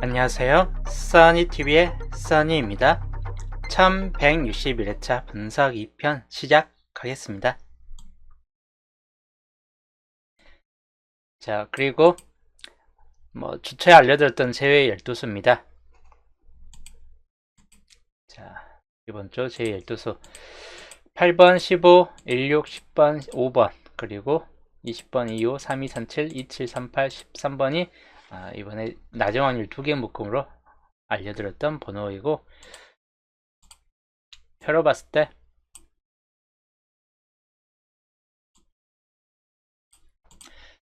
안녕하세요. 써니TV의 써니입니다. 1161회차 분석 2편 시작하겠습니다. 자, 그리고 주초에 알려드렸던 제외 12수입니다. 자, 이번 주 제외 12수 8번, 15, 16, 10번, 5번, 그리고 20번, 25, 32, 37, 27, 38, 13번이 이번에 낮은 확률 2개 묶음으로 알려드렸던 번호이고, 표로 봤을 때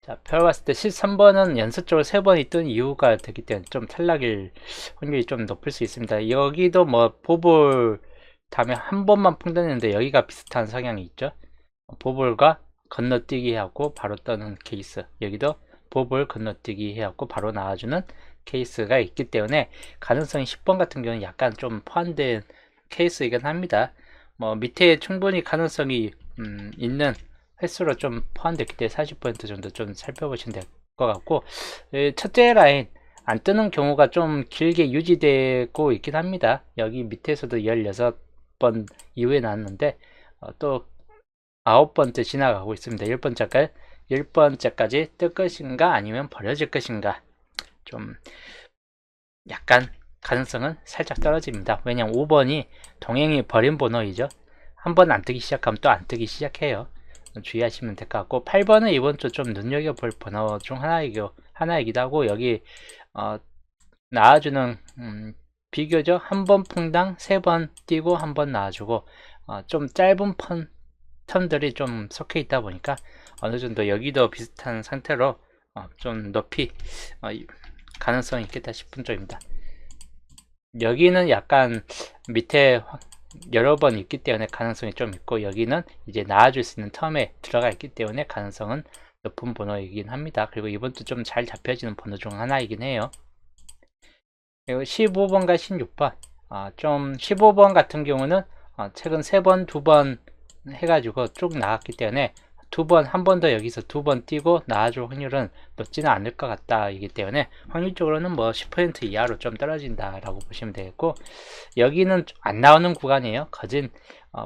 자, 표로 봤을 때 13번은 연속적으로 3번이 뜬 이유가 되기 때문에 좀 탈락일 확률이 좀 높을 수 있습니다. 여기도 보볼 다음에 한 번만 펑떴는데 여기가 비슷한 성향이 있죠. 보볼과 건너뛰기 해갖고 바로 떠는 케이스, 여기도 보볼 건너뛰기 해갖고 바로 나와주는 케이스가 있기 때문에 가능성이 10번 같은 경우는 약간 좀 포함된 케이스이긴 합니다. 밑에 충분히 가능성이 있는 횟수로 좀 포함됐기 때문에 40% 정도 좀 살펴보시면 될 것 같고, 첫째 라인 안 뜨는 경우가 좀 길게 유지되고 있긴 합니다. 여기 밑에서도 16번 이후에 나왔는데 또 9번째 지나가고 있습니다. 10번째까지 뜰 것인가 아니면 버려질 것인가, 좀 약간 가능성은 살짝 떨어집니다. 왜냐면 5번이 동행이 버린 번호이죠. 한 번 안 뜨기 시작하면 또 안 뜨기 시작해요. 주의하시면 될 것 같고, 8번은 이번 주 좀 눈여겨볼 번호 중 하나이기도 하고, 여기 나와주는 비교적 한 번 퐁당 3번 뛰고 한 번 나와주고, 좀 짧은 턴들이 좀 섞여 있다 보니까 어느 정도 여기도 비슷한 상태로 좀 높이 가능성이 있겠다 싶은 쪽입니다. 여기는 약간 밑에 여러 번 있기 때문에 가능성이 좀 있고, 여기는 이제 나와줄 수 있는 텀에 들어가 있기 때문에 가능성은 높은 번호이긴 합니다. 그리고 이번 주 좀 잘 잡혀지는 번호 중 하나이긴 해요. 그리고 15번과 16번, 좀 15번 같은 경우는 최근 3번, 2번 해가지고 쭉 나왔기 때문에 한 번 더 여기서 2번 뛰고 나와줄 확률은 높지는 않을 것 같다 이기 때문에 확률적으로는 10% 이하로 좀 떨어진다 라고 보시면 되겠고, 여기는 안 나오는 구간이에요. 거진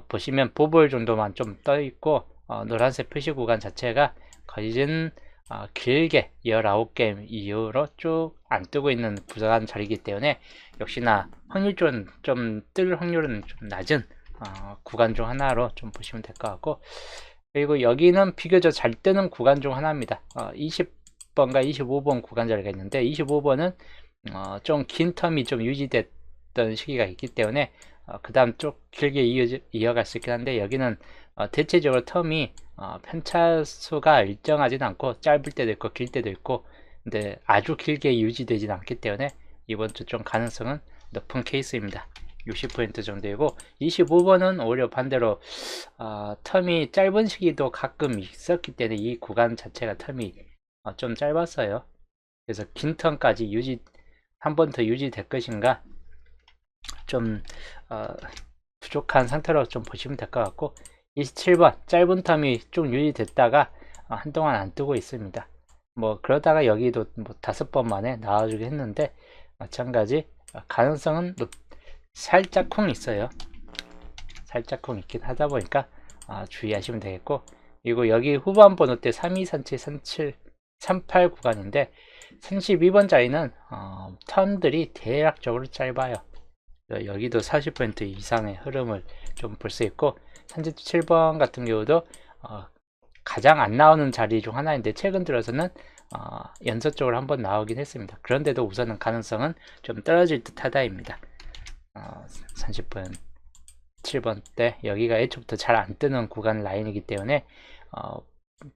보시면 보볼 정도만 좀 떠 있고, 노란색 표시 구간 자체가 거진 길게 19개 이후로 쭉 안 뜨고 있는 구간 자리이기 때문에 역시나 확률적으로는 좀 뜰 확률은 좀 낮은 구간 중 하나로 좀 보시면 될 것 같고, 그리고 여기는 비교적 잘 뜨는 구간 중 하나입니다. 20번과 25번 구간 자리가 있는데, 25번은 좀 긴 텀이 좀 유지됐던 시기가 있기 때문에 그 다음 쭉 길게 이어갈 수 있긴 한데, 여기는 대체적으로 텀이 편차수가 일정하진 않고 짧을 때도 있고 길 때도 있고, 근데 아주 길게 유지되진 않기 때문에 이번 주 좀 가능성은 높은 케이스입니다. 60% 정도이고, 25번은 오히려 반대로 텀이 짧은 시기도 가끔 있었기 때문에 이 구간 자체가 텀이 좀 짧았어요. 그래서 긴 텀까지 한 번 더 유지될 것인가, 좀 부족한 상태로 좀 보시면 될 것 같고, 27번 짧은 텀이 좀 유지됐다가 한동안 안 뜨고 있습니다. 그러다가 여기도 5번 만에 나와주긴 했는데, 마찬가지 가능성은 살짝 쿵 있어요. 살짝 쿵 있긴 하다 보니까 주의하시면 되겠고, 그리고 여기 후반 번호 때 32, 37, 37, 38 구간인데 32번짜리는 턴들이 대략적으로 짧아요. 여기도 40% 이상의 흐름을 좀 볼 수 있고, 37번 같은 경우도 가장 안 나오는 자리 중 하나인데 최근 들어서는 연속적으로 한번 나오긴 했습니다. 그런데도 우선은 가능성은 좀 떨어질 듯 하다입니다. 30번 7번 때 여기가 애초부터 잘 안 뜨는 구간 라인이기 때문에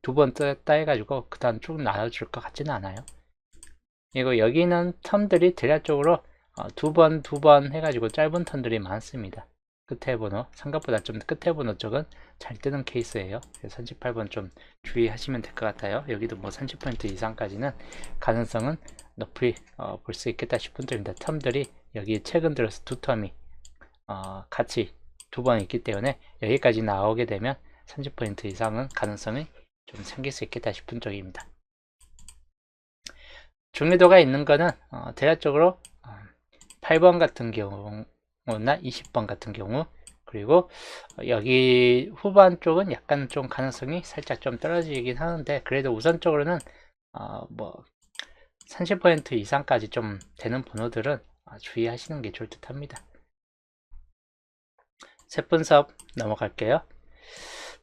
2번 떴다 해가지고 그 다음 쭉 나눠줄 것 같지는 않아요. 그리고 여기는 텀들이 대략적으로 2번 해가지고 짧은 턴들이 많습니다. 끝에 번호, 생각보다 좀 끝에 번호 쪽은 잘 뜨는 케이스예요. 그래서 38번 좀 주의하시면 될 것 같아요. 여기도 30% 이상까지는 가능성은 높이 볼 수 있겠다 싶은 점입니다. 텀들이 여기 최근 들어서 두 텀이 같이 2번 있기 때문에 여기까지 나오게 되면 30% 이상은 가능성이 좀 생길 수 있겠다 싶은 쪽입니다. 중요도가 있는 거는 대략적으로 8번 같은 경우나 20번 같은 경우, 그리고 여기 후반 쪽은 약간 좀 가능성이 살짝 좀 떨어지긴 하는데, 그래도 우선적으로는 뭐 30% 이상까지 좀 되는 번호들은 주의하시는 게 좋을 듯 합니다. 세분섭 넘어갈게요.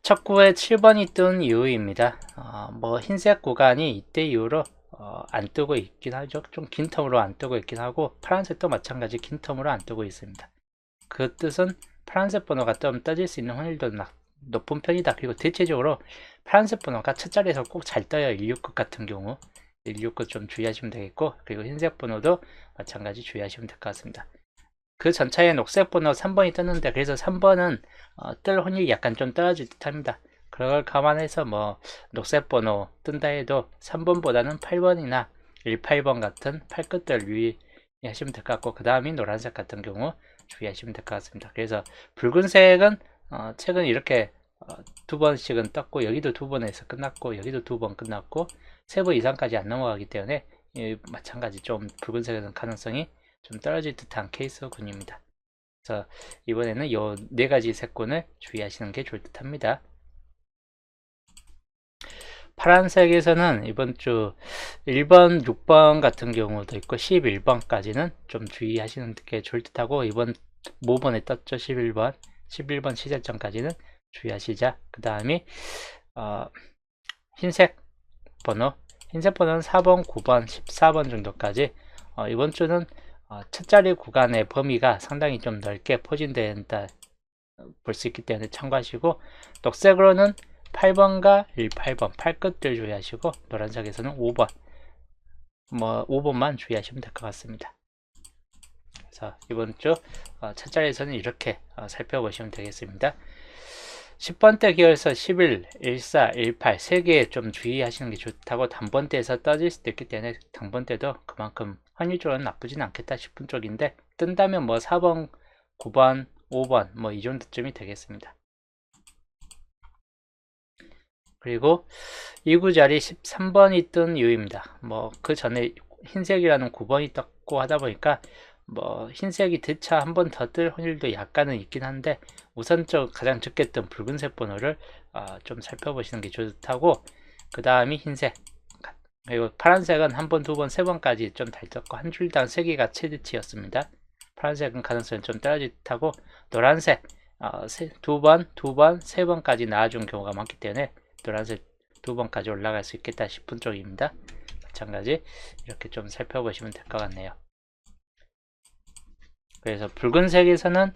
첫 구에 7번이 뜬 이유입니다. 뭐 흰색 구간이 이때 이후로 안 뜨고 있긴 하죠. 좀 긴 텀으로 안 뜨고 있긴 하고, 파란색도 마찬가지 긴 텀으로 안 뜨고 있습니다. 그 뜻은 파란색 번호가 좀 떠질 수 있는 확률도 높은 편이다. 그리고 대체적으로 파란색 번호가 첫 자리에서 꼭 잘 떠요. 169 같은 경우 169 좀 주의하시면 되겠고, 그리고 흰색 번호도 마찬가지 주의하시면 될 것 같습니다. 그 전차에 녹색 번호 3번이 떴는데, 그래서 3번은 뜰 확률이 약간 좀 떨어질 듯 합니다. 그걸 감안해서 뭐 녹색 번호 뜬다 해도 3번보다는 8번이나 18번 같은 팔끝들 유의하시면 될 것 같고, 그 다음이 노란색 같은 경우 주의하시면 될 것 같습니다. 그래서 붉은색은 최근 이렇게 두 번씩은 떴고, 여기도 두 번에서 끝났고, 여기도 두 번 끝났고, 세 번 이상까지 안 넘어가기 때문에 마찬가지 좀 붉은색은 가능성이 좀 떨어질 듯한 케이스군입니다. 그래서 이번에는 이 네 가지 색군을 주의하시는 게 좋을 듯 합니다. 파란색에서는 이번 주 1번, 6번 같은 경우도 있고 11번까지는 좀 주의하시는 게 좋을 듯 하고, 이번 모번에 떴죠. 11번 시절점까지는 주의하시자. 그 다음이 흰색 번호는 4번, 9번, 14번 정도까지 이번 주는 첫 자리 구간의 범위가 상당히 좀 넓게 포진된다 볼 수 있기 때문에 참고하시고, 녹색으로는 8번과 18번 팔끝들 주의하시고, 노란색에서는 5번 5번만 주의하시면 될 것 같습니다. 그래서 이번 주 첫 자리에서는 이렇게 살펴보시면 되겠습니다. 10번대 기어에서 11, 14, 18 3개 좀 주의하시는 게 좋다고, 단번대에서 떠질 수도 있기 때문에 단번대도 그만큼 확률적으로는 나쁘진 않겠다 싶은 쪽인데, 뜬다면 뭐 4번, 9번, 5번 뭐 이 정도쯤이 되겠습니다. 그리고 2구 자리 13번이 뜬 이유입니다. 뭐 그 전에 흰색이라는 9번이 떴고 하다 보니까 뭐 흰색이 대차 한 번 더 뜰 확률도 약간은 있긴 한데, 우선적 가장 적게 뜬 붉은색 번호를 좀 살펴보시는 게 좋다고, 그 다음이 흰색, 그리고 파란색은 한 번, 두 번, 세 번까지 좀 잘 떴고, 한 줄당 3개가 최대치였습니다. 파란색은 가능성이 좀 떨어질 듯하고, 노란색 두 번, 세 번까지 나와준 경우가 많기 때문에 노란색 두 번까지 올라갈 수 있겠다 싶은 쪽입니다. 마찬가지 이렇게 좀 살펴보시면 될 것 같네요. 그래서 붉은색에서는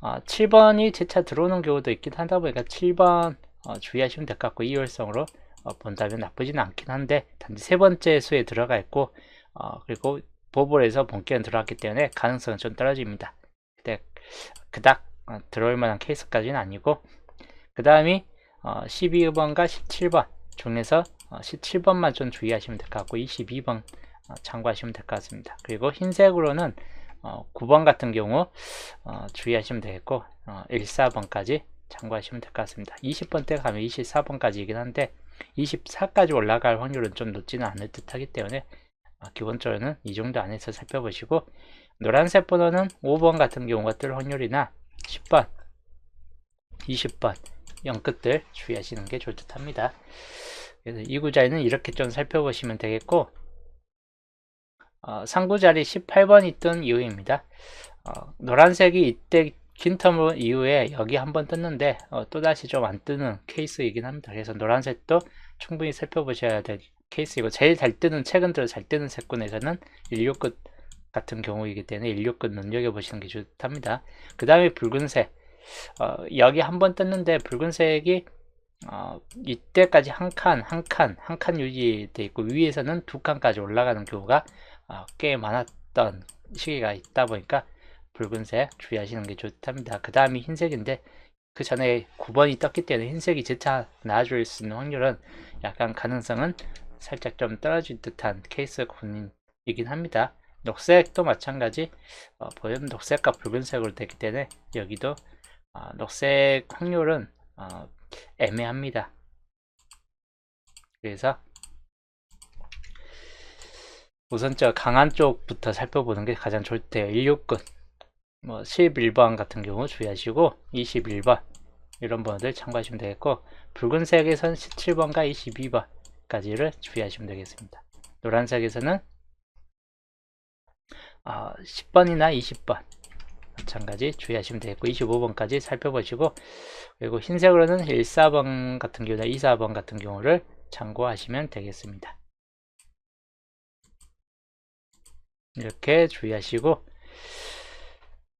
7번이 재차 들어오는 경우도 있긴 하다 보니까 7번 주의하시면 될 것 같고, 이율성으로 본다면 나쁘진 않긴 한데, 단지 세 번째 수에 들어가 있고 그리고 보볼에서 본격은 들어왔기 때문에 가능성은 좀 떨어집니다. 근데 그닥 들어올 만한 케이스까지는 아니고, 그 다음이 12번과 17번 중에서 17번만 좀 주의하시면 될 것 같고, 22번 참고하시면 될 것 같습니다. 그리고 흰색으로는 9번 같은 경우 주의하시면 되겠고, 14번까지 참고하시면 될 것 같습니다. 20번대 가면 24번까지이긴 한데 24까지 올라갈 확률은 좀 높지는 않을 듯 하기 때문에 기본적으로는 이 정도 안에서 살펴보시고, 노란색 번호는 5번 같은 경우가 뜰 확률이나 10번, 20번 영끝들 주의하시는 게 좋을 듯 합니다. 그래서 2구 자리는 이렇게 좀 살펴보시면 되겠고, 3구 자리 18번이 뜬 이유입니다. 노란색이 이때 긴 텀 이후에 여기 한번 떴는데 또다시 좀 안 뜨는 케이스이긴 합니다. 그래서 노란색도 충분히 살펴보셔야 될 케이스이고, 제일 잘 뜨는, 최근 들어 잘 뜨는 색군에서는 16끝 같은 경우이기 때문에 16끝 눈여겨보시는 게 좋답니다. 그 다음에 붉은색, 여기 한번 떴는데 붉은색이 이때까지 한 칸 유지되어 있고, 위에서는 두 칸까지 올라가는 경우가 꽤 많았던 시기가 있다 보니까 붉은색 주의하시는 게 좋답니다. 그 다음이 흰색인데, 그 전에 9번이 떴기 때문에 흰색이 재차 나와줄 수 있는 확률은 약간 가능성은 살짝 좀 떨어질 듯한 케이스군이긴 합니다. 녹색도 마찬가지, 보면 녹색과 붉은색으로 되기 때문에 여기도 녹색 확률은 애매합니다. 그래서 우선 저 강한 쪽부터 살펴보는 게 가장 좋을 때요. 16근 뭐 11번 같은 경우 주의하시고 21번 이런 번호들 참고하시면 되겠고, 붉은색에서는 17번과 22번까지를 주의하시면 되겠습니다. 노란색에서는 10번이나 20번 마찬가지 주의하시면 되겠고 25번까지 살펴보시고, 그리고 흰색으로는 14번 같은 경우나 24번 같은 경우를 참고하시면 되겠습니다. 이렇게 주의하시고,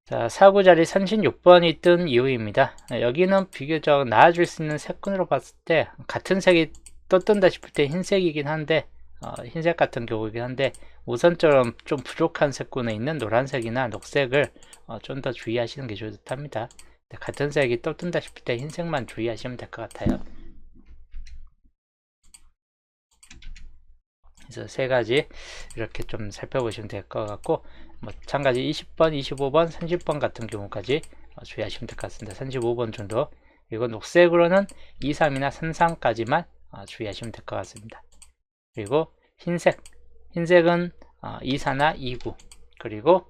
자, 사구자리 36번이 뜬 이유입니다. 여기는 비교적 나아질 수 있는 색군으로 봤을 때 같은 색이 또 뜬다 싶을 때 흰색이긴 한데, 흰색 같은 경우이긴 한데 우선처럼 좀 부족한 색군에 있는 노란색이나 녹색을 좀 더 주의하시는 게 좋답니다. 같은 색이 또 뜬다 싶을 때 흰색만 주의하시면 될 것 같아요. 그래서 세 가지 이렇게 좀 살펴보시면 될 것 같고, 마찬가지 20번, 25번, 30번 같은 경우까지 주의하시면 될 것 같습니다. 35번 정도. 그리고 녹색으로는 2, 3이나 3, 3까지만 주의하시면 될 것 같습니다. 그리고 흰색은 2, 4나 2, 9, 그리고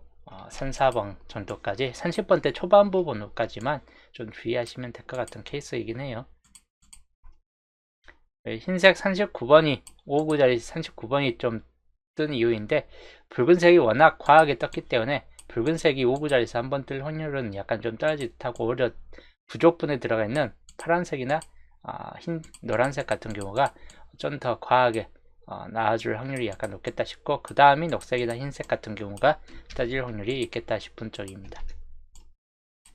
3, 4번 정도까지 30번대 초반부 번호까지만 좀 주의하시면 될 것 같은 케이스이긴 해요. 흰색 39번이 5구자리 39번이 좀 뜬 이유인데, 붉은색이 워낙 과하게 떴기 때문에 붉은색이 5구자리에서 한번 뜰 확률은 약간 좀 떨어질 듯하고, 오히려 부족분에 들어가 있는 파란색이나 노란색 같은 경우가 좀 더 과하게 나와줄 확률이 약간 높겠다 싶고, 그 다음이 녹색이나 흰색 같은 경우가 떠질 확률이 있겠다 싶은 쪽입니다.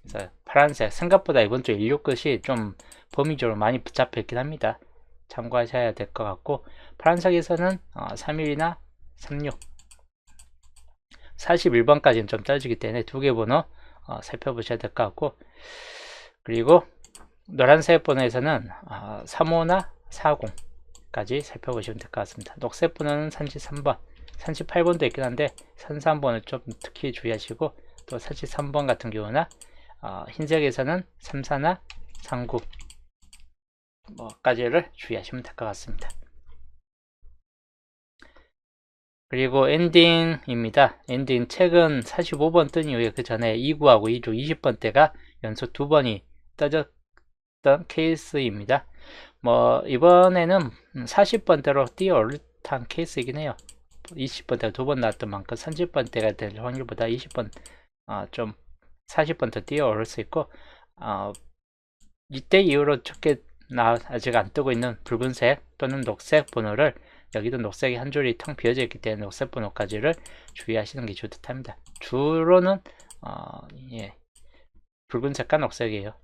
그래서 파란색 생각보다 이번 주 16끝이 좀 범위적으로 많이 붙잡혀 있긴 합니다. 참고하셔야 될 것 같고, 파란색에서는 31이나 36, 41번까지는 좀 떨어지기 때문에 두 개 번호 살펴보셔야 될 것 같고, 그리고 노란색 번호에서는 35나 40까지 살펴보시면 될 것 같습니다. 녹색 번호는 33번, 38번도 있긴 한데 33번을 좀 특히 주의하시고, 또 33번 같은 경우나 흰색에서는 34나 39 까지를 주의하시면 될 것 같습니다. 그리고 엔딩입니다. 엔딩 책은 45번 뜬 이후에 그 전에 2구하고 2주 20번대가 연속 두 번이 떠졌던 케이스입니다. 이번에는 40번대로 뛰어오르탄 케이스이긴 해요. 20번대가 두 번 나왔던 만큼 30번대가 될 확률보다 20번 좀 40번 더 뛰어오를 수 있고, 이때 이후로 적게 아직 안 뜨고 있는 붉은색 또는 녹색 번호를, 여기도 녹색이 한 줄이 텅 비어져 있기 때문에 녹색 번호까지를 주의하시는 게 좋듯 합니다. 주로는 붉은색과 녹색이에요.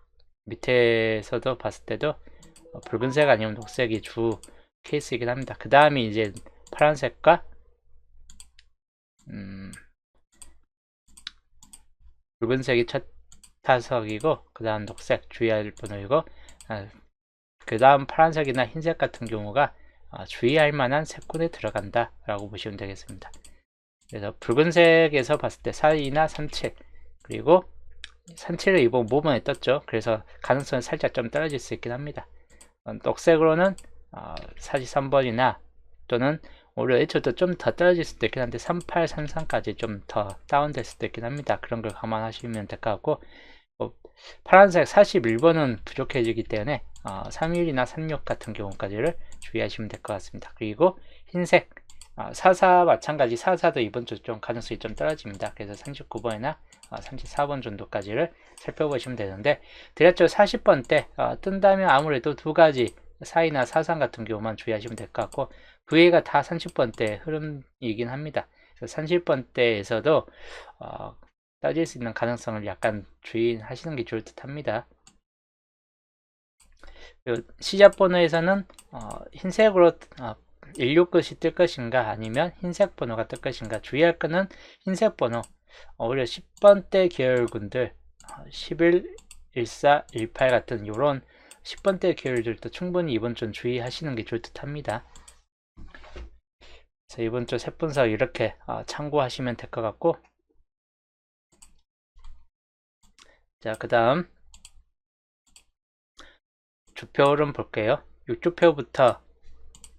밑에서도 봤을 때도 붉은색 아니면 녹색이 주 케이스이긴 합니다. 그 다음이 이제 파란색과 붉은색이 첫 타석이고, 그 다음 녹색 주의할 번호이고, 그 다음 파란색이나 흰색 같은 경우가 주의할 만한 색군에 들어간다 라고 보시면 되겠습니다. 그래서 붉은색에서 봤을 때 42나 37, 그리고 37을 이번 모번에 떴죠. 그래서 가능성은 살짝 좀 떨어질 수 있긴 합니다. 녹색으로는 43번이나 또는 오히려 애초부터 좀 더 떨어질 수도 있긴 한데 38, 33까지 좀 더 다운될 수도 있긴 합니다. 그런 걸 감안하시면 될 것 같고, 파란색 41번은 부족해지기 때문에 31이나 36 같은 경우까지를 주의하시면 될 것 같습니다. 그리고 흰색 44 마찬가지, 44도 이번 주 좀 가능성이 좀 떨어집니다. 그래서 39번이나 34번 정도까지를 살펴보시면 되는데, 대략적으로 40번 때 뜬다면 아무래도 두 가지 4이나 43 같은 경우만 주의하시면 될 것 같고, 그 외가 다 30번 때 흐름이긴 합니다. 그래서 30번 때에서도 떨어질 수 있는 가능성을 약간 주의하시는 게 좋을 듯 합니다. 시작 번호에서는 흰색으로 16끝이 뜰 것인가 아니면 흰색 번호가 뜰 것인가, 주의할 것은 흰색 번호, 오히려 10번대 계열군들 11, 14, 18 같은 이런 10번대 계열들도 충분히 이번 주 주의하시는 게 좋을 듯 합니다. 그래서 이번 주 색 분석 이렇게 참고하시면 될 것 같고, 자, 그 다음 주표 흐름 볼게요. 6주표부터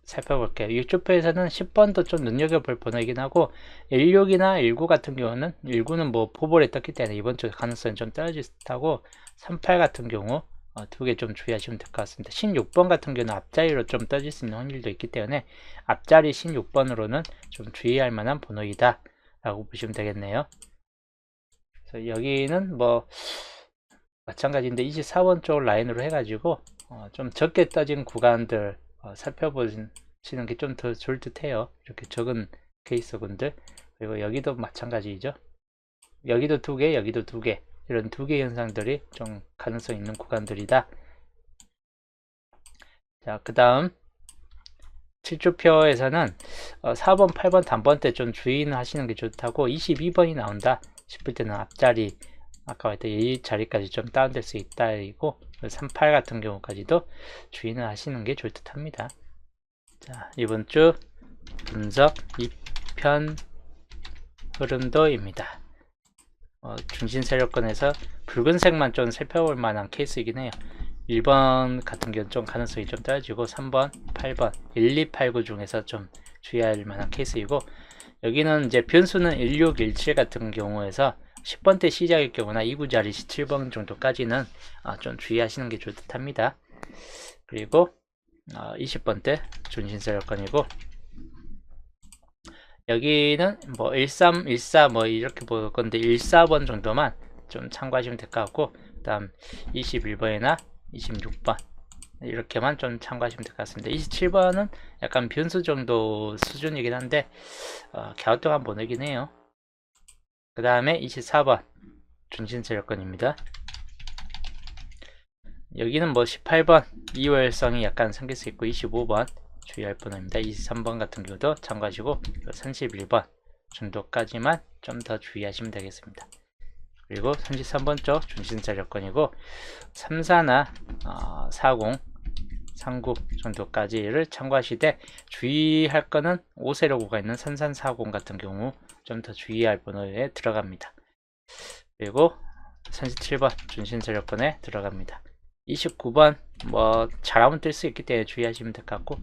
살펴볼게요. 일주표에서는 10번도 좀 눈여겨볼 번호이긴 하고 16이나 19 같은 경우는 19는 뭐 포볼에 떴기 때문에 이번 주 가능성이 좀 떨어질 듯하고 38 같은 경우 두 개 좀 주의하시면 될 것 같습니다. 16번 같은 경우는 앞자리로 좀 떠질 수 있는 확률도 있기 때문에 앞자리 16번으로는 좀 주의할 만한 번호이다 라고 보시면 되겠네요. 그래서 여기는 뭐 마찬가지인데 24번 쪽 라인으로 해가지고 좀 적게 떠진 구간들 살펴보시는 게 좀 더 좋을 듯 해요. 이렇게 적은 케이스군들. 그리고 여기도 마찬가지죠. 여기도 두 개, 여기도 두 개. 이런 두 개 현상들이 좀 가능성 있는 구간들이다. 자, 그 다음 7주표에서는 4번, 8번 단번 때 좀 주의는 하시는 게 좋다고 22번이 나온다 싶을 때는 앞자리 아까 말했던 이 자리까지 좀 다운될 수 있다 이고 38 같은 경우까지도 주의는 하시는 게 좋을 듯 합니다. 자, 이번 주 분석 2편 흐름도입니다. 중심 세력권에서 붉은색만 좀 살펴볼 만한 케이스이긴 해요. 1번 같은 경우는 좀 가능성이 좀 떨어지고 3번, 8번, 1, 2, 8, 9 중에서 좀 주의할 만한 케이스이고 여기는 이제 변수는 16, 17 같은 경우에서 10번대 시작일 경우나 2구 자리 17번 정도까지는 좀 주의하시는 게 좋을 듯 합니다. 그리고 20번대 중심세력권이고 여기는 뭐 13, 14 뭐 이렇게 볼 건데 14번 정도만 좀 참고하시면 될 것 같고 그 다음 21번이나 26번 이렇게만 좀 참고하시면 될 것 같습니다. 27번은 약간 변수 정도 수준이긴 한데 갸우뚱한 번호이긴 해요. 그 다음에 24번 중심세력권입니다. 여기는 뭐 18번 이월성이 약간 생길 수 있고 25번 주의할 번호입니다. 23번 같은 경우도 참고하시고 31번 정도까지만 좀 더 주의하시면 되겠습니다. 그리고 33번 쪽 중심세력권이고 34나 40, 39 정도까지를 참고하시되 주의할 거는 5세로고가 있는 3340 같은 경우 좀 더 주의할 번호에 들어갑니다. 그리고 37번 중심세력권에 들어갑니다. 29번 뭐 잘하면 뜰 수 있기 때문에 주의하시면 될 것 같고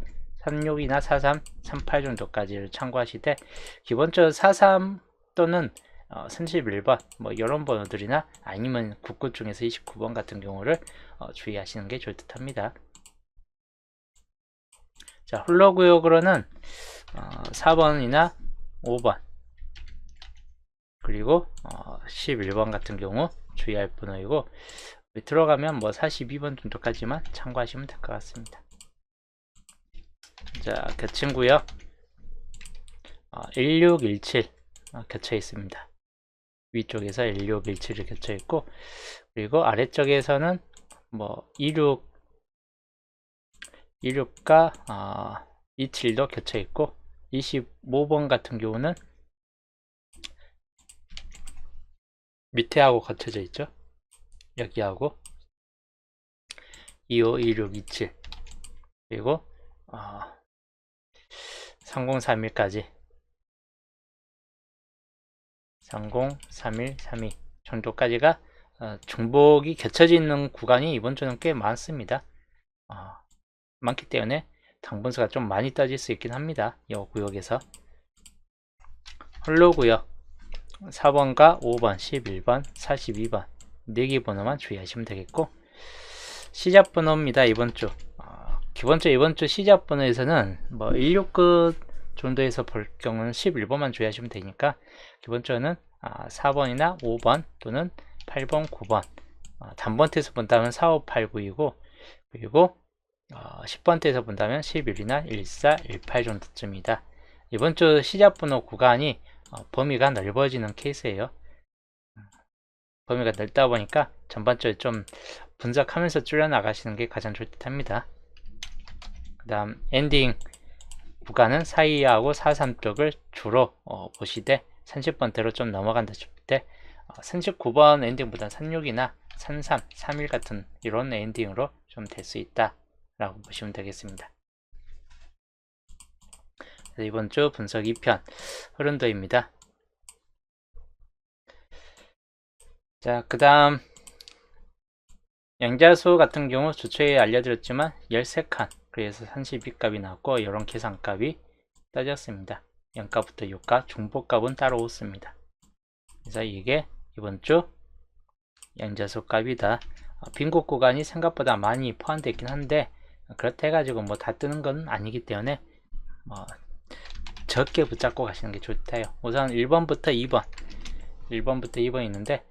36이나 43, 38 정도까지를 참고하시되 기본적으로 43 또는 31번 뭐 이런 번호들이나 아니면 99 중에서 29번 같은 경우를 주의하시는 게 좋을 듯 합니다. 자, 홀로구역으로는 4번이나 5번 그리고 11번 같은 경우 주의할 번호이고 밑으로 가면 뭐 42번 정도까지만 참고하시면 될 것 같습니다. 자, 겹친구역 1617 겹쳐 있습니다. 위쪽에서 1617이 겹쳐 있고 그리고 아래쪽에서는 뭐 26과 27도 겹쳐 있고 25번 같은 경우는 밑에하고 겹쳐져 있죠. 여기하고 25, 26, 27 그리고 3031까지 30, 31, 32 정도까지가 중복이 겹쳐져 있는 구간이 이번 주는 꽤 많습니다. 많기 때문에 당분수가 좀 많이 떠질 수 있긴 합니다. 이 구역에서 홀로구역 4번과 5번, 11번, 42번 4개 번호만 주의하시면 되겠고 시작 번호입니다. 이번 주 기본적으로 이번 주 시작 번호에서는 뭐 16끝 정도에서 볼 경우는 11번만 주의하시면 되니까 기본적으로는 4번이나 5번 또는 8번, 9번 단번대에서 본다면 4, 5, 8, 9이고 그리고 10번대에서 본다면 11이나 14, 18 정도쯤이다. 이번 주 시작 번호 구간이 범위가 넓어지는 케이스예요. 범위가 넓다 보니까 전반적으로 좀 분석하면서 줄여나가시는 게 가장 좋을 듯 합니다. 그 다음 엔딩 구간은 42하고 43 쪽을 주로 보시되 30번대로 좀 넘어간다 싶을 때 39번 엔딩보다 36이나 33, 31 같은 이런 엔딩으로 좀 될 수 있다 라고 보시면 되겠습니다. 이번 주 분석 2편 흐름도입니다. 자, 그 다음 양자수 같은 경우 주초에 알려드렸지만 13칸 그래서 32값이 나왔고 이런 계산값이 떠졌습니다. 0값부터 6값, 중복값은 따로 없습니다. 그래서 이게 이번 주 양자수 값이다. 빈곳 구간이 생각보다 많이 포함되어 있긴 한데 그렇다 해가지고 뭐 다 뜨는 건 아니기 때문에 뭐 적게 붙잡고 가시는 게 좋다요. 우선 1번부터 2번 1번부터 2번 있는데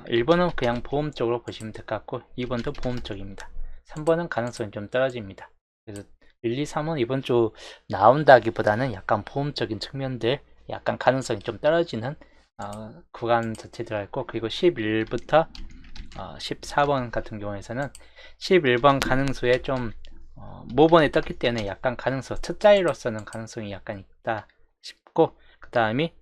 1번은 그냥 보험 쪽으로 보시면 될 것 같고 2번도 보험 쪽입니다. 3번은 가능성이 좀 떨어집니다. 그래서 1, 2, 3은 이번 주 나온다기보다는 약간 보험적인 측면들 약간 가능성이 좀 떨어지는 구간 자체 들어가 있고, 그리고 11부터 14번 같은 경우에서는 11번 가능수에 좀 모번에 떴기 때문에 약간 가능성, 첫 자리로서는 가능성이 약간 있다 싶고, 그 다음이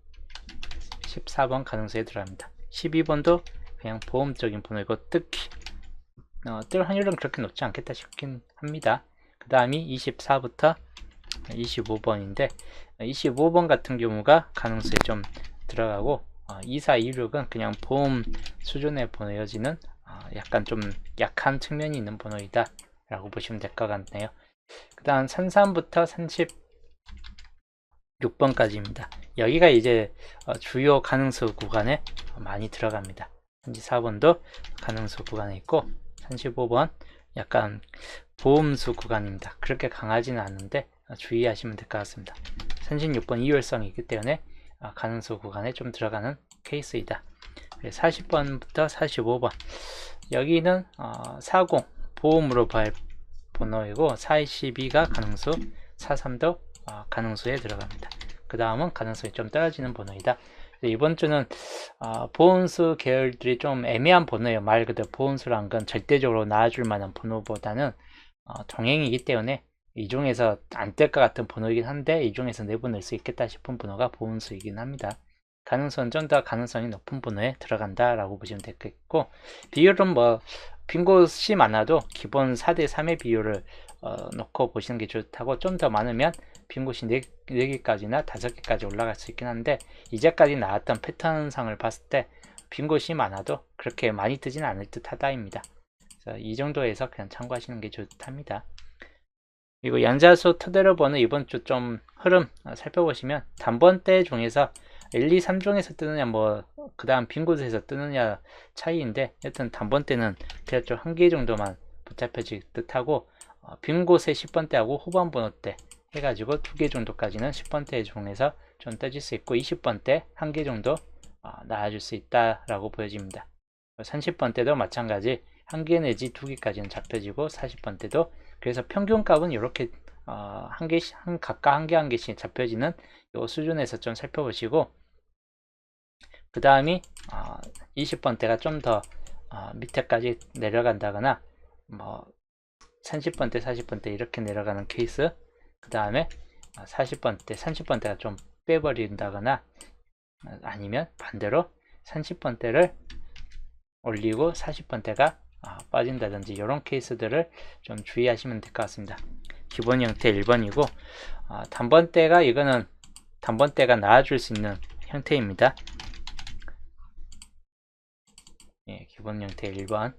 14번 가능수에 들어갑니다. 12번도 그냥 보험적인 번호이고 특히 뜰 확률은 그렇게 높지 않겠다 싶긴 합니다. 그 다음이 24부터 25번인데 25번 같은 경우가 가능수에 좀 들어가고 2426은 그냥 보험 수준의 번호여지는 약간 좀 약한 측면이 있는 번호이다 라고 보시면 될 것 같네요. 그 다음 33부터 36번까지입니다. 여기가 이제 주요 가능수 구간에 많이 들어갑니다. 34번도 가능수 구간에 있고 35번 약간 보험수 구간입니다. 그렇게 강하지는 않은데 주의하시면 될 것 같습니다. 36번 이율성이 있기 때문에 가능수 구간에 좀 들어가는 케이스이다. 40번부터 45번 여기는 40 보험으로 발 번호이고 42가 가능수, 43도 가능수에 들어갑니다. 그 다음은 가능성이 좀 떨어지는 번호이다. 이번 주는 보험수 계열들이 좀 애매한 번호예요. 말 그대로 보험수란 건 절대적으로 나와줄 만한 번호보다는 동행이기 때문에 이 중에서 안 뜰 것 같은 번호이긴 한데 이 중에서 내보낼 수 있겠다 싶은 번호가 보험수이긴 합니다. 가능성은 좀 더 가능성이 높은 번호에 들어간다 라고 보시면 되겠고, 비율은 뭐 빈곳이 많아도 기본 4대 3의 비율을 놓고 보시는 게 좋다고, 좀 더 많으면 빈곳이 4개까지나 5개까지 올라갈 수 있긴 한데 이제까지 나왔던 패턴상을 봤을 때 빈곳이 많아도 그렇게 많이 뜨지는 않을 듯 하다입니다. 그래서 이 정도에서 그냥 참고하시는 게 좋답니다. 그리고 양자수 토대로 보는 이번 주 좀 흐름 살펴보시면 단번대 중에서 1, 2, 3중에서 뜨느냐 뭐 그 다음 빈곳에서 뜨느냐 차이인데, 여튼 단번대는 그냥 좀 한 개 정도만 붙잡혀질 듯하고 빈곳의 10번대하고 후반 번호대 해가지고 2개 정도까지는 10번대 중에서 좀 떠질 수 있고 20번대 1개 정도 나와줄 수 있다라고 보여집니다. 30번대도 마찬가지 1개 내지 2개까지는 잡혀지고 40번대도, 그래서 평균값은 이렇게 한 개씩 각각 한 개씩 잡혀지는 이 수준에서 좀 살펴보시고, 그 다음이 20번대가 좀 더 밑에까지 내려간다거나 뭐 30번대 40번대 이렇게 내려가는 케이스, 그 다음에 40번대 30번대가 좀 빼버린다거나 아니면 반대로 30번대를 올리고 40번대가 빠진다든지 이런 케이스들을 좀 주의하시면 될 것 같습니다. 기본 형태 1번이고 단번대가 이거는 단번대가 나와줄 수 있는 형태입니다. 예, 기본 형태 1번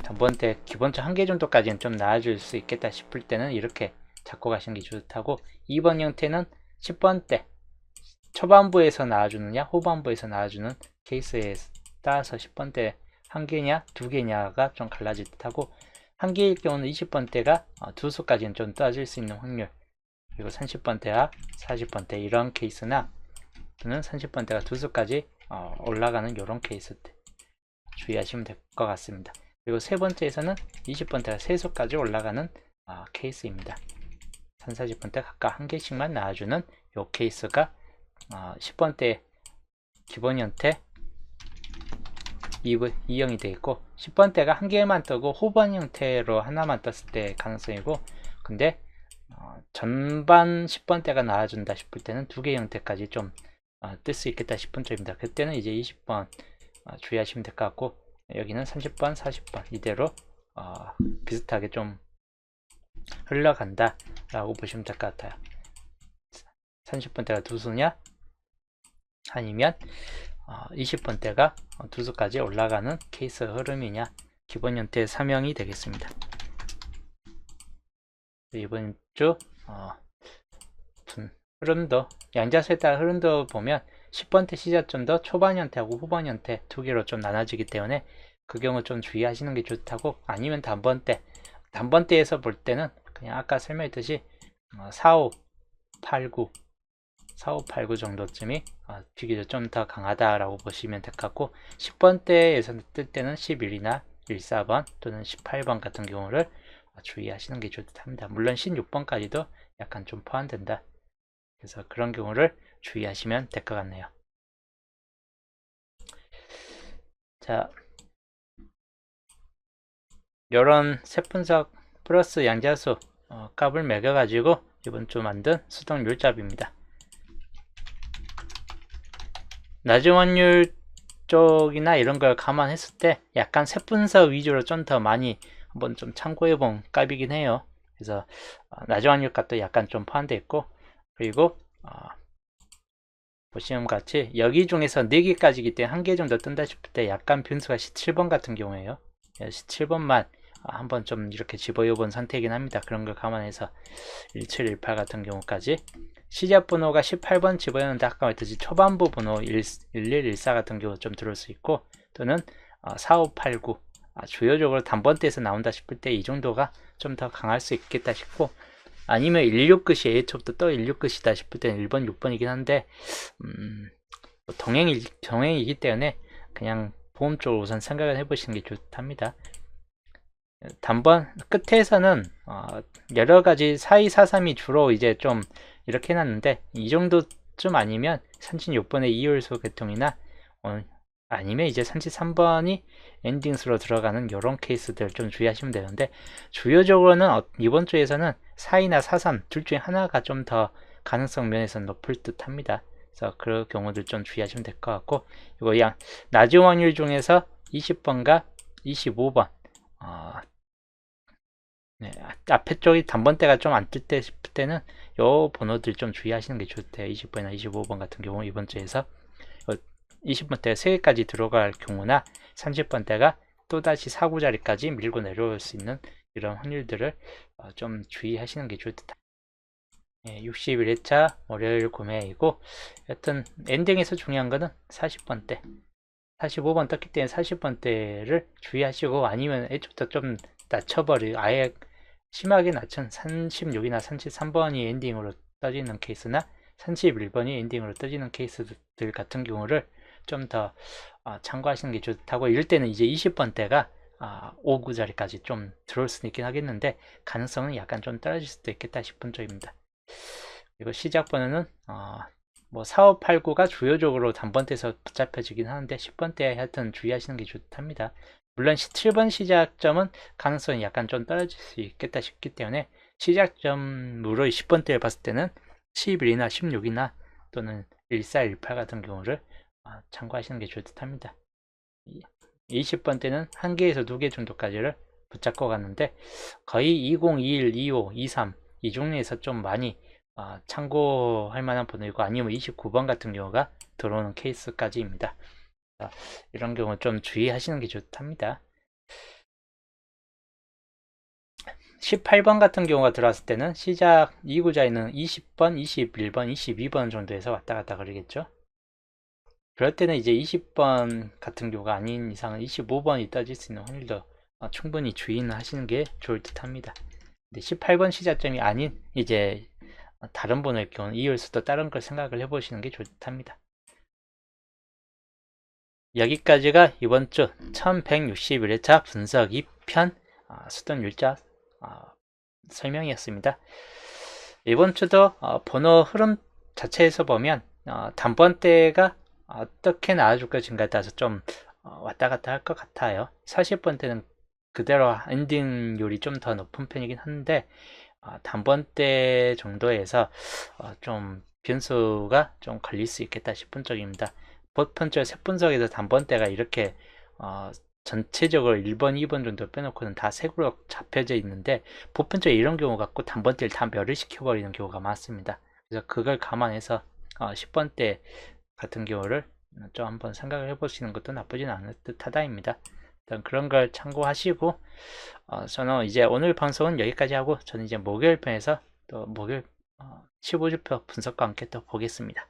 단번대 기본적 1개 정도까지는 좀 나와줄 수 있겠다 싶을 때는 이렇게 잡고 가시는 게 좋다고, 2번 형태는 10번대 초반부에서 나와주느냐 후반부에서 나와주는 케이스에 따라서 10번대 1개냐 2개냐가 좀 갈라질 듯하고, 1개일 경우는 20번대가 2수까지는 좀 떠질 수 있는 확률, 그리고 30번대와 40번대 이런 케이스나 또는 30번대가 2수까지 올라가는 이런 케이스들 주의하시면 될 것 같습니다. 그리고 세 번째에서는 20번대가 3수까지 올라가는 케이스입니다. 3, 40번대 각각 1개씩만 나와주는 이 케이스가 10번대 기본 형태 2형이 되어 있고, 10번대가 1개만 뜨고 후반 형태로 하나만 떴을 때 가능성이고, 근데 전반 10번대가 나와준다 싶을 때는 2개 형태까지 좀 뜰 수 있겠다 싶은 쪽입니다. 그때는 이제 20번 주의하시면 될 것 같고, 여기는 30번 40번 이대로 비슷하게 좀 흘러간다 라고 보시면 될 것 같아요. 30번대가 2수냐 아니면 20번대가 2수까지 올라가는 케이스 흐름이냐, 기본 형태 3형이 되겠습니다. 이번 주 흐름도 양자수에 따라 흐름도 보면 10번대 시작점도 초반 형태하고 후반 형태 두 개로 좀 나눠지기 때문에 그 경우 좀 주의하시는 게 좋다고, 아니면 단번대에서 볼 때는 그냥 아까 설명했듯이 45, 89 정도쯤이 비교적 좀 더 강하다라고 보시면 될 것 같고, 10번대에서 뜰 때는 11이나 14번 또는 18번 같은 경우를 주의하시는 게 좋답니다. 물론 16번까지도 약간 좀 포함된다. 그래서 그런 경우를 주의하시면 될 것 같네요. 자, 이런 세분석 플러스 양자수 값을 매겨가지고 이번 주 만든 수동률잡입니다. 낮은 확률 쪽이나 이런 걸 감안했을 때 약간 세분석 위주로 좀 더 많이 한번 좀 참고해 본 값이긴 해요. 그래서 낮은 확률 값도 약간 좀 포함되어 있고, 그리고 보시면 같이 여기 중에서 4개까지이기 때문에 1개 정도 뜬다 싶을 때 약간 변수가 17번 같은 경우에요. 17번만 한번 좀 이렇게 집어여 본 상태이긴 합니다. 그런 걸 감안해서 1718 같은 경우까지 시작 번호가 18번 집어였는데 아까 말했듯이 초반부 번호 1114 같은 경우 좀 들어올 수 있고, 또는 4589 주요적으로 단번대에서 나온다 싶을 때 이 정도가 좀 더 강할 수 있겠다 싶고, 아니면 16끝이 A초부터 또 16끝이다 싶을 때는 1번, 6번이긴 한데 동행이기 때문에 그냥 보험 쪽으로 우선 생각을 해보시는 게 좋답니다. 단번 끝에서는 여러가지 4243이 주로 이제 좀 이렇게 해놨는데, 이 정도쯤 아니면 36번의 이율수 계통이나 아니면 이제 33번이 엔딩수로 들어가는 이런 케이스들 좀 주의하시면 되는데, 주요적으로는 이번 주에서는 4이나 43 둘 중에 하나가 좀 더 가능성 면에서 높을 듯 합니다. 그래서 그런 경우들 좀 주의하시면 될 것 같고, 이거 낮은 확률 중에서 20번과 25번 네, 앞에 쪽이 단번대가 좀 안 뜰 때 싶을 때는 요 번호들 좀 주의하시는 게 좋대요. 20번이나 25번 같은 경우 이번 주에서 20번대가 3개까지 들어갈 경우나 30번대가 또다시 4구자리까지 밀고 내려올 수 있는 이런 확률들을 좀 주의하시는 게 좋을 듯합니다. 61회차 월요일 구매이고, 여튼 엔딩에서 중요한 거는 40번대 45번 떴기 때문에 40번대를 주의하시고, 아니면 애초부터 좀 낮춰버리고 아예 심하게 낮춘 36이나 33번이 엔딩으로 떠지는 케이스나 31번이 엔딩으로 떠지는 케이스들 같은 경우를 좀 더 참고하시는 게 좋다고. 이럴 때는 이제 20번대가 5구자리까지 좀 들어올 수도 있긴 하겠는데 가능성은 약간 좀 떨어질 수도 있겠다 싶은 쪽입니다. 그리고 시작 번호는 4, 5, 8, 9가 주요적으로 단번대에서 붙잡혀지긴 하는데 10번대에 하여튼 주의하시는 게 좋답니다. 물론 17번 시작점은 가능성이 약간 좀 떨어질 수 있겠다 싶기 때문에 시작점으로 10번대를 봤을 때는 11이나 16이나 또는 14, 18 같은 경우를 참고하시는 게 좋을 듯 합니다. 20번대는 1개에서 2개 정도까지를 붙잡고 갔는데 거의 20, 21, 25, 23 이 종류에서 좀 많이 참고할 만한 번호이고, 아니면 29번 같은 경우가 들어오는 케이스까지입니다. 이런 경우 좀 주의하시는 게 좋답니다. 18번 같은 경우가 들어왔을 때는 시작 2구자에는 20번, 21번, 22번 정도에서 왔다 갔다 그러겠죠. 그럴 때는 이제 20번 같은 경우가 아닌 이상은 25번이 떠질 수 있는 확률도 충분히 주의는 하시는 게 좋을 듯 합니다. 근데 18번 시작점이 아닌 이제 다른 번호일 경우는 이율수도 다른 걸 생각을 해보시는 게 좋답니다. 여기까지가 이번 주 1161회차 분석 2편 수동률자 설명이었습니다. 이번 주도 번호 흐름 자체에서 보면 단번대가 어떻게 나와줄 것인가에 따라서 좀 왔다 갔다 할 것 같아요. 40번대는 그대로 엔딩률이 좀 더 높은 편이긴 한데 단번대 정도에서 좀 변수가 좀 걸릴 수 있겠다 싶은 쪽입니다. 보편적 세분석에서 단번대가 이렇게 전체적으로 1번, 2번 정도 빼놓고는 다 색으로 잡혀져 있는데, 보편적으로 이런 경우 갖고 단번대를 다 멸을 시켜버리는 경우가 많습니다. 그래서 그걸 감안해서 10번대 같은 경우를 좀 한번 생각을 해보시는 것도 나쁘진 않을 듯 하다입니다. 일단 그런 걸 참고하시고 저는 이제 오늘 방송은 여기까지 하고 저는 이제 목요일 편에서 또 목요일 15주표 분석과 함께 또 보겠습니다.